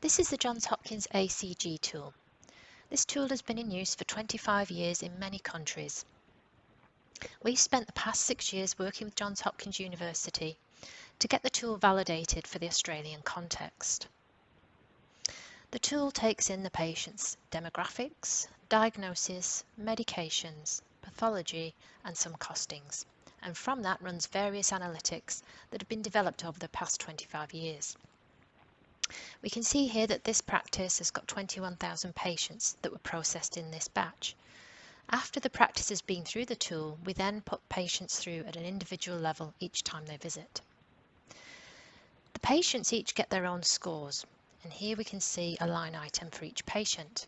This is the Johns Hopkins ACG tool. This tool has been in use for 25 years in many countries. We've spent the past 6 years working with Johns Hopkins University to get the tool validated for the Australian context. The tool takes in the patient's demographics, diagnosis, medications, pathology, and some costings, and from that runs various analytics that have been developed over the past 25 years. We can see here that this practice has got 21,000 patients that were processed in this batch. After the practice has been through the tool, we then put patients through at an individual level each time they visit. The patients each get their own scores, and here we can see a line item for each patient.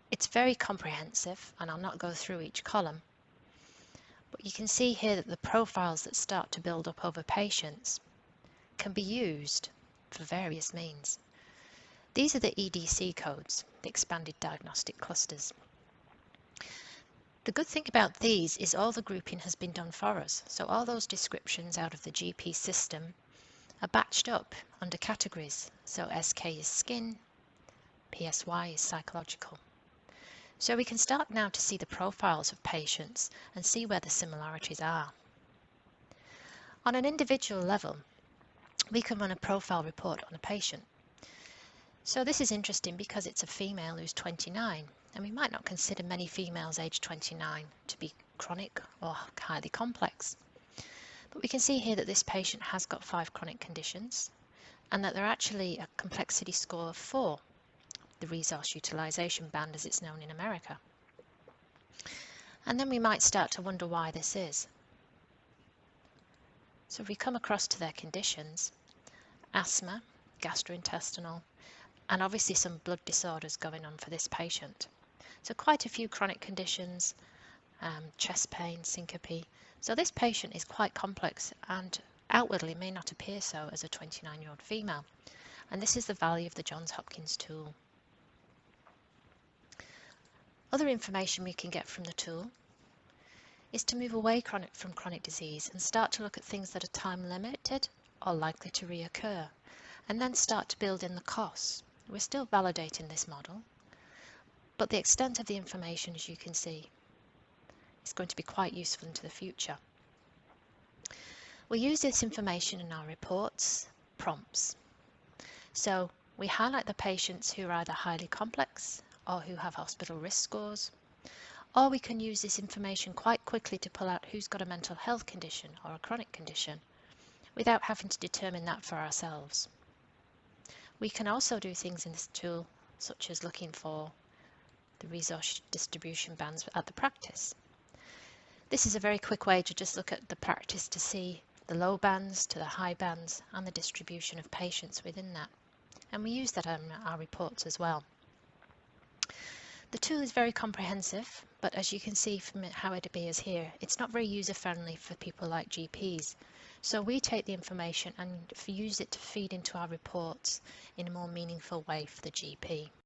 It's very comprehensive, and I'll not go through each column, but you can see here that the profiles that start to build up over patients can be used for various means. These are the EDC codes, the expanded diagnostic clusters. The good thing about these is all the grouping has been done for us, so all those descriptions out of the GP system are batched up under categories. So SK is skin, PSY is psychological. So we can start now to see the profiles of patients and see where the similarities are. On an individual level, we can run a profile report on a patient. So this is interesting because it's a female who's 29, and we might not consider many females aged 29 to be chronic or highly complex. But we can see here that this patient has got 5 chronic conditions and that they're actually a complexity score of 4, the resource utilization band as it's known in America. And then we might start to wonder why this is. So if we come across to their conditions, asthma, gastrointestinal, and obviously some blood disorders going on for this patient. So quite a few chronic conditions, chest pain, syncope. So this patient is quite complex and outwardly may not appear so as a 29-year-old female. And this is the value of the Johns Hopkins tool. Other information we can get from the tool is to move away from chronic disease and start to look at things that are time limited or likely to reoccur, and then start to build in the costs. We're still validating this model, but the extent of the information, as you can see, is going to be quite useful into the future. We use this information in our reports, prompts. So we highlight the patients who are either highly complex or who have hospital risk scores, or we can use this information quite quickly to pull out who's got a mental health condition or a chronic condition without having to determine that for ourselves. We can also do things in this tool such as looking for the resource distribution bands at the practice. This is a very quick way to just look at the practice to see the low bands to the high bands and the distribution of patients within that. And we use that in our reports as well. The tool is very comprehensive, but as you can see from how it appears here, it's not very user-friendly for people like GPs. So we take the information and use it to feed into our reports in a more meaningful way for the GP.